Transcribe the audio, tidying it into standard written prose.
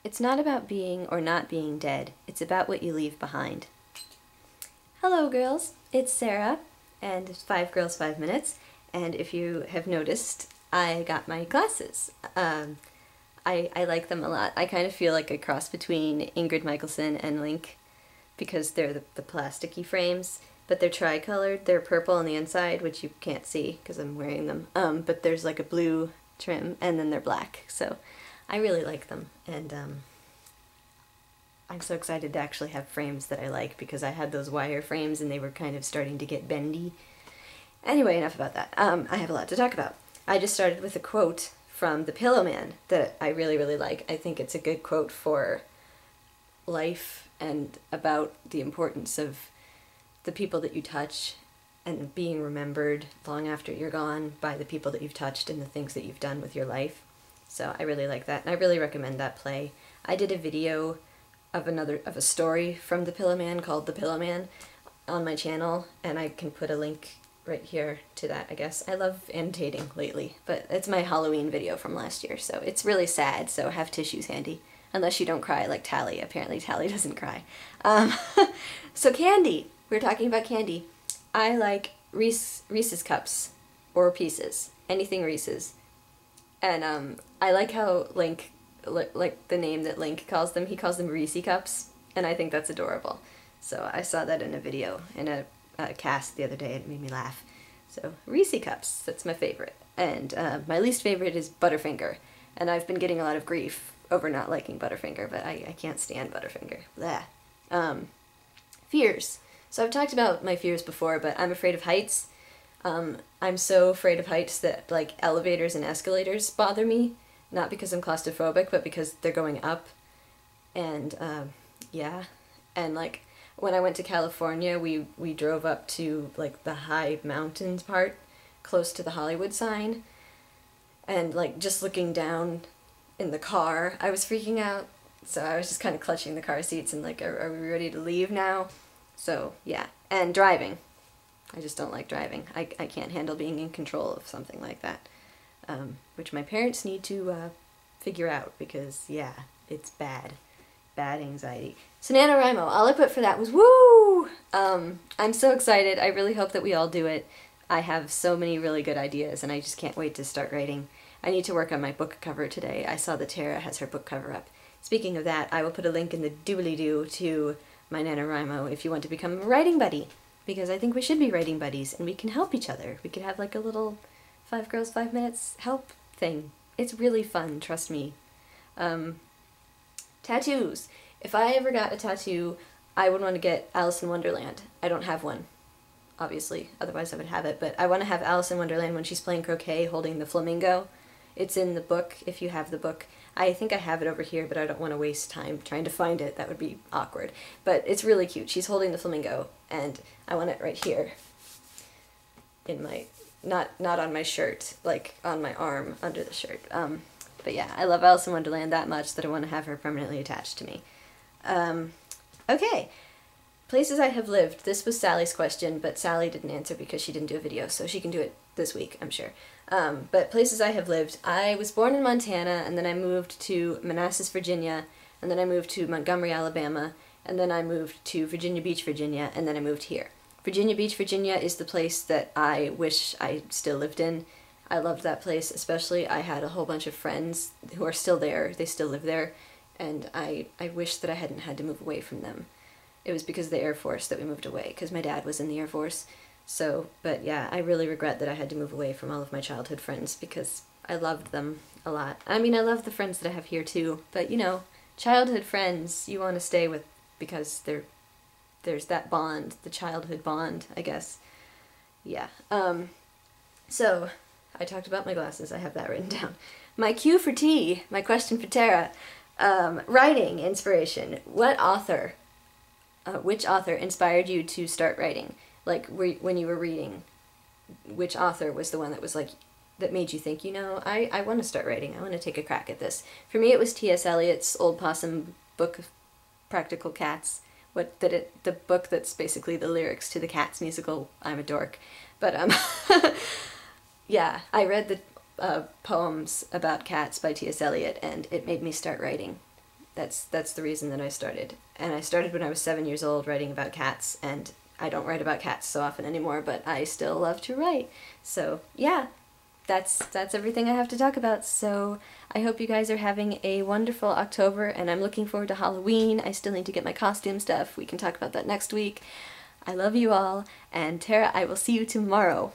It's not about being or not being dead. It's about what you leave behind. Hello, girls. It's Sarah, and it's 5 Girls, 5 Minutes. And if you have noticed, I got my glasses. I like them a lot. I kind of feel like a cross between Ingrid Michaelson and Link because they're the plasticky frames, but they're tricolored. They're purple on the inside, which you can't see because I'm wearing them. But there's like a blue trim, and then they're black. So I really like them, and I'm so excited to actually have frames that I like because I had those wire frames and they were kind of starting to get bendy. Anyway, enough about that. I have a lot to talk about. I just started with a quote from The Pillow Man that I really, really like. I think it's a good quote for life and about the importance of the people that you touch and being remembered long after you're gone by the people that you've touched and the things that you've done with your life. So I really like that, and I really recommend that play. I did a video of a story from The Pillow Man called The Pillow Man on my channel, and I can put a link right here to that, I guess. I love annotating lately, but it's my Halloween video from last year, so it's really sad, so have tissues handy. Unless you don't cry like Tally. Apparently Tally doesn't cry. So candy. We were talking about candy. I like Reese's Cups or Pieces. Anything Reese's. And I like how Link, like the name that Link calls them, he calls them Reese Cups, and I think that's adorable. So I saw that in a video, in a cast the other day, and it made me laugh. So Reese Cups, that's my favorite. And my least favorite is Butterfinger, and I've been getting a lot of grief over not liking Butterfinger, but I can't stand Butterfinger. Blah. Fears. So I've talked about my fears before, but I'm afraid of heights. I'm so afraid of heights that, like, elevators and escalators bother me. Not because I'm claustrophobic, but because they're going up. And, yeah. And, like, when I went to California, we drove up to, like, the high mountains part, close to the Hollywood sign. And, like, just looking down in the car, I was freaking out. So I was just kind of clutching the car seats and, like, are we ready to leave now? So, yeah. And driving. I just don't like driving. I can't handle being in control of something like that. Which my parents need to figure out because, yeah, it's bad. Bad anxiety. So NaNoWriMo, all I put for that was woo! I'm so excited. I really hope that we all do it. I have so many really good ideas and I just can't wait to start writing. I need to work on my book cover today. I saw that Tara has her book cover up. Speaking of that, I will put a link in the doobly-doo to my NaNoWriMo if you want to become a writing buddy. Because I think we should be writing buddies and we can help each other. We could have like a little 5 Girls, 5 Minutes help thing. It's really fun, trust me. Tattoos. If I ever got a tattoo, I would want to get Alice in Wonderland. I don't have one, obviously, otherwise I would have it, but I want to have Alice in Wonderland when she's playing croquet holding the flamingo. It's in the book, if you have the book. I think I have it over here, but I don't want to waste time trying to find it. That would be awkward. But it's really cute. She's holding the flamingo, and I want it right here. In my, not on my shirt, like on my arm under the shirt. But yeah, I love Alice in Wonderland that much that I want to have her permanently attached to me. Okay. Places I have lived. This was Sally's question, but Sally didn't answer because she didn't do a video, so she can do it this week, I'm sure. But places I have lived. I was born in Montana, and then I moved to Manassas, Virginia, and then I moved to Montgomery, Alabama, and then I moved to Virginia Beach, Virginia, and then I moved here. Virginia Beach, Virginia is the place that I wish I still lived in. I loved that place, especially. I had a whole bunch of friends who are still there. They still live there, and I wish that I hadn't had to move away from them. It was because of the Air Force that we moved away, because my dad was in the Air Force. So, but yeah, I really regret that I had to move away from all of my childhood friends because I loved them a lot. I mean, I love the friends that I have here too, but you know, childhood friends you want to stay with because there's that bond, the childhood bond, I guess. Yeah. So, I talked about my glasses, I have that written down. My cue for tea, my question for Tara. Writing inspiration. Which author inspired you to start writing? Like, when you were reading, which author was the one that was like, that made you think, you know, I want to start writing, I want to take a crack at this. For me it was T.S. Eliot's Old Possum book of Practical Cats. The book that's basically the lyrics to the Cats musical, I'm a dork. But, yeah, I read the poems about cats by T.S. Eliot, and it made me start writing. That's the reason that I started. And I started when I was 7 years old writing about cats, and I don't write about cats so often anymore, but I still love to write. So yeah, that's everything I have to talk about. So I hope you guys are having a wonderful October, and I'm looking forward to Halloween. I still need to get my costume stuff. We can talk about that next week. I love you all, and Tara, I will see you tomorrow.